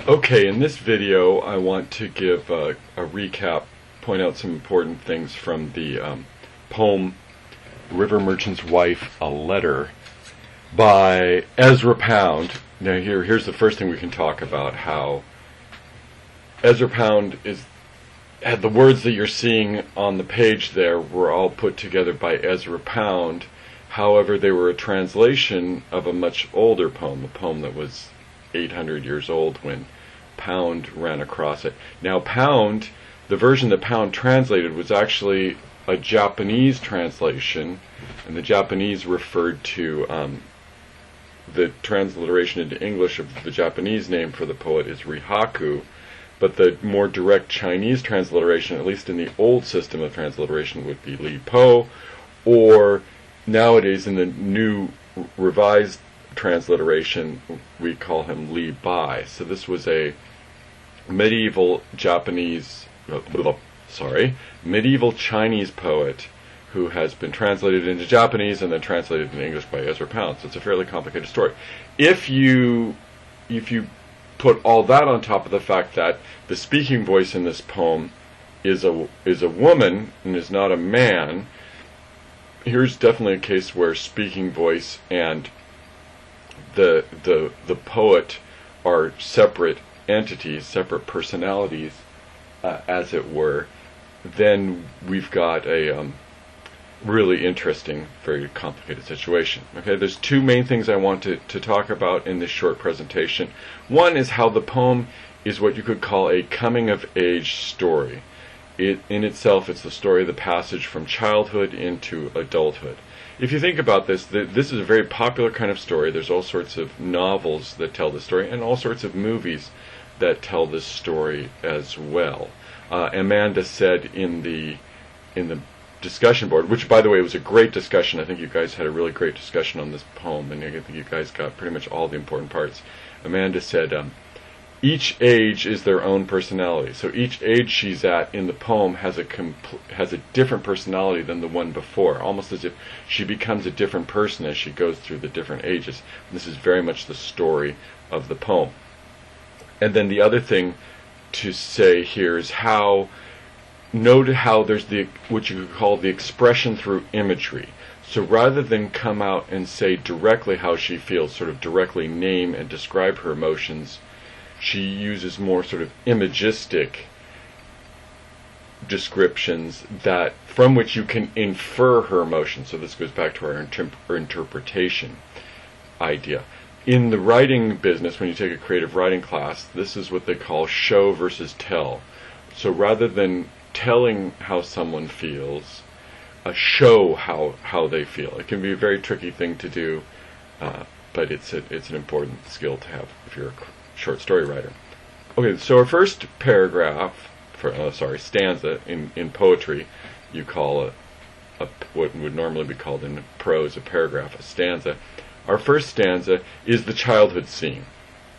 Okay, in this video I want to give a recap, point out some important things from the poem River Merchant's Wife, A Letter by Ezra Pound. Now here's the first thing we can talk about, how Ezra Pound had the words that you're seeing on the page there were all put together by Ezra Pound. However, they were a translation of a much older poem, a poem that was 800 years old when Pound ran across it. Now Pound, the version that Pound translated was actually a Japanese translation, and the Japanese referred to the transliteration into English of the Japanese name for the poet is Rihaku, but the more direct Chinese transliteration, at least in the old system of transliteration, would be Li Po, or nowadays in the new revised transliteration we call him Li Bai. So this was a medieval medieval Chinese poet who has been translated into Japanese and then translated into English by Ezra Pound. So it's a fairly complicated story. If you put all that on top of the fact that the speaking voice in this poem is a woman and is not a man, here's definitely a case where speaking voice and the poet are separate entities, separate personalities, as it were. Then we've got a really interesting, very complicated situation. Okay, there's two main things I want to talk about in this short presentation. One is how the poem is what you could call a coming-of-age story. In itself, it's the story of the passage from childhood into adulthood. If you think about this, this is a very popular kind of story. There's all sorts of novels that tell this story, and all sorts of movies that tell this story as well. Amanda said in the discussion board, which by the way was a great discussion. I think you guys had a really great discussion on this poem, and I think you guys got pretty much all the important parts. Amanda said, each age is their own personality. So each age she's at in the poem has a different personality than the one before, almost as if she becomes a different person as she goes through the different ages. And this is very much the story of the poem. And then the other thing to say here is note how there's what you could call the expression through imagery. So rather than come out and say directly how she feels, sort of directly name and describe her emotions, she uses more sort of imagistic descriptions from which you can infer her emotions. So this goes back to our interpretation idea. In the writing business, when you take a creative writing class, this is what they call show versus tell. So rather than telling how someone feels, show how they feel. It can be a very tricky thing to do, but it's an important skill to have if you're a short story writer. Okay, so our first paragraph, stanza in poetry, you call what would normally be called in prose a paragraph, a stanza. Our first stanza is the childhood scene.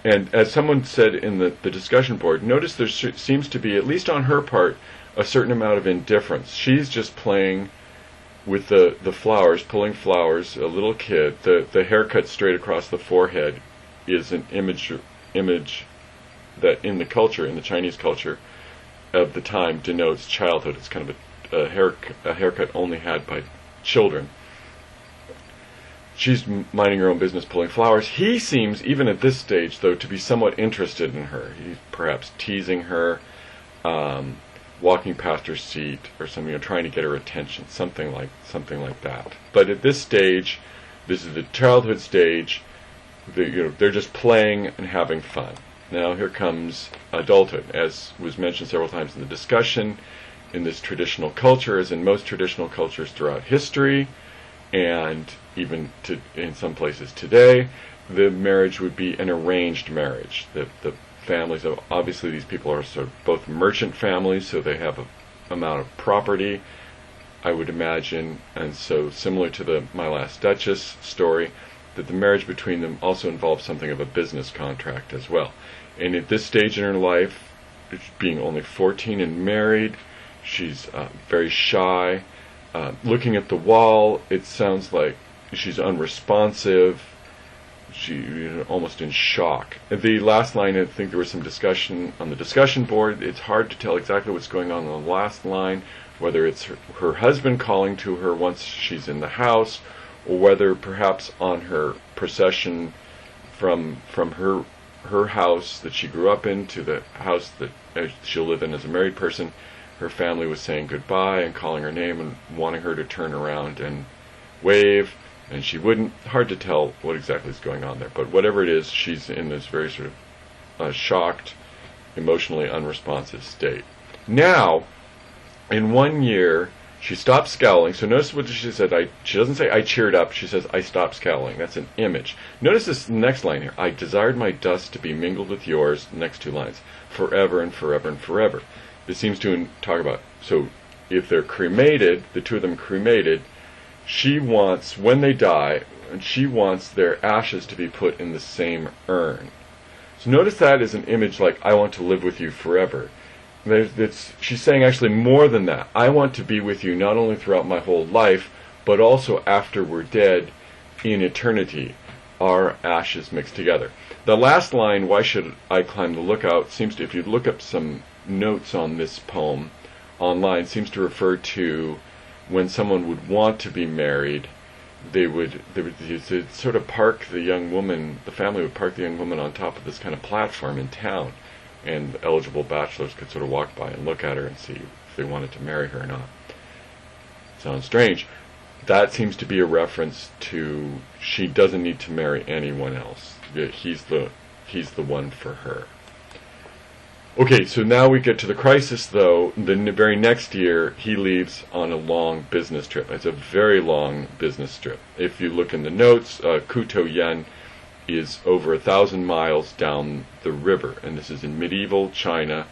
And as someone said in the discussion board, notice there seems to be, at least on her part, a certain amount of indifference. She's just playing with the flowers, pulling flowers, a little kid. The haircut straight across the forehead is an image that in the Chinese culture of the time denotes childhood. It's kind of a haircut only had by children. She's minding her own business, pulling flowers. He seems, even at this stage, though, to be somewhat interested in her. He's perhaps teasing her, walking past her seat, or something, trying to get her attention, something like that. But at this stage, this is the childhood stage. They're just playing and having fun. Now here comes adulthood, as was mentioned several times in the discussion. In this traditional culture, as in most traditional cultures throughout history, and even in some places today, the marriage would be an arranged marriage. The families of, obviously these people are sort of both merchant families, so they have an amount of property, I would imagine, and so similar to the My Last Duchess story, that the marriage between them also involves something of a business contract as well. And at this stage in her life, being only 14 and married, she's very shy. Looking at the wall, it sounds like she's unresponsive. almost in shock. The last line, I think there was some discussion on the discussion board. It's hard to tell exactly what's going on in the last line, whether it's her husband calling to her once she's in the house, or whether perhaps on her procession from her house that she grew up in to the house that she'll live in as a married person, her family was saying goodbye and calling her name and wanting her to turn around and wave, and she wouldn't. Hard to tell what exactly is going on there, but whatever it is, she's in this very sort of shocked, emotionally unresponsive state. Now, in 1 year, she stopped scowling. So notice what she said. She doesn't say, I cheered up. She says, I stopped scowling. That's an image. Notice this next line here. I desired my dust to be mingled with yours. Next two lines. Forever and forever and forever. This seems to talk about, so if they're cremated, the two of them cremated, she wants, when they die, she wants their ashes to be put in the same urn. So notice that as an image like, I want to live with you forever. She's saying actually more than that. I want to be with you not only throughout my whole life, but also after we're dead in eternity, our ashes mixed together. The last line, why should I climb the lookout, seems to, if you look up some notes on this poem online, seems to refer to when someone would want to be married, they would sort of park the young woman, the family would park the young woman on top of this kind of platform in town, and eligible bachelors could sort of walk by and look at her and see if they wanted to marry her or not. Sounds strange. That seems to be a reference to she doesn't need to marry anyone else. He's the one for her. Okay, so now we get to the crisis, though. The very next year, he leaves on a long business trip. It's a very long business trip. If you look in the notes, Kuto-yen is over 1,000 miles down the river, and this is in medieval China.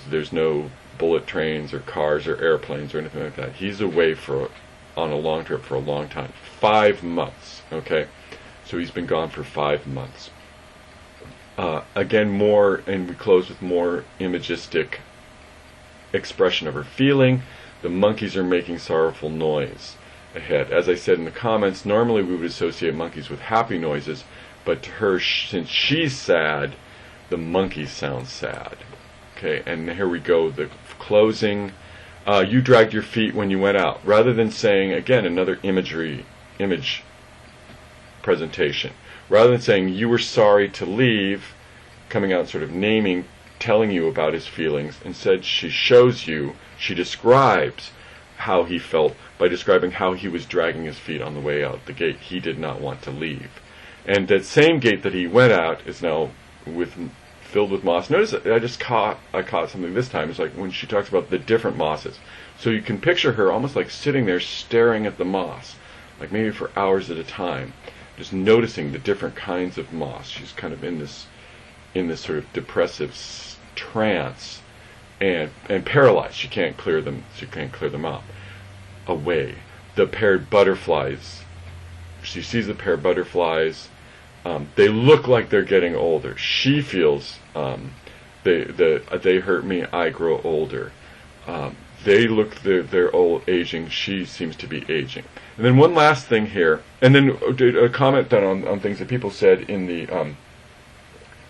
So there's no bullet trains or cars or airplanes or anything like that. He's away on a long trip for a long time. 5 months, okay? So he's been gone for 5 months. Again, more, and we close with more imagistic expression of her feeling. The monkeys are making sorrowful noise ahead. As I said in the comments, normally we would associate monkeys with happy noises, but to her, since she's sad, the monkeys sound sad. Okay, and here we go, the closing. You dragged your feet when you went out. Rather than saying, again, another image presentation. Rather than saying you were sorry to leave, coming out and sort of naming, telling you about his feelings, instead she shows you, she describes how he felt by describing how he was dragging his feet on the way out the gate. He did not want to leave. And that same gate that he went out is now filled with moss. Notice I caught something this time. It's like when she talks about the different mosses. So you can picture her almost like sitting there staring at the moss, like maybe for hours at a time, just noticing the different kinds of moss. She's kind of in this sort of depressive trance, and paralyzed. She can't clear them out. Away. The paired butterflies. She sees the paired butterflies. They look like they're getting older. She feels they hurt me. I grow older. They look they're old, aging. She seems to be aging. And then one last thing here, and then a comment done on things that people said in the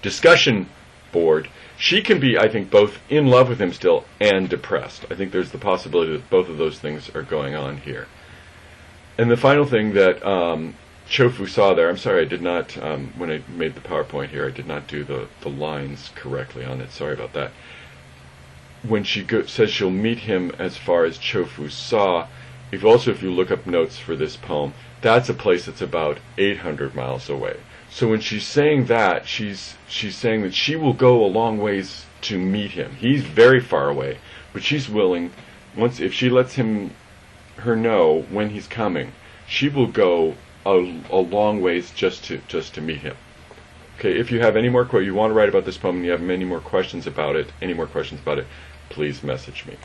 discussion board. She can be, I think, both in love with him still and depressed. I think there's the possibility that both of those things are going on here. And the final thing that Chofu saw there, I'm sorry, I did not, when I made the PowerPoint here, I did not do the lines correctly on it. Sorry about that. When she says she'll meet him as far as Chofu saw, if you look up notes for this poem, that's a place that's about 800 miles away. So when she's saying that, she's saying that she will go a long ways to meet him. He's very far away, but she's willing, if she lets her know when he's coming, she will go a long ways just to meet him. Okay, if you have any more you want to write about this poem and you have many more questions about it, please message me.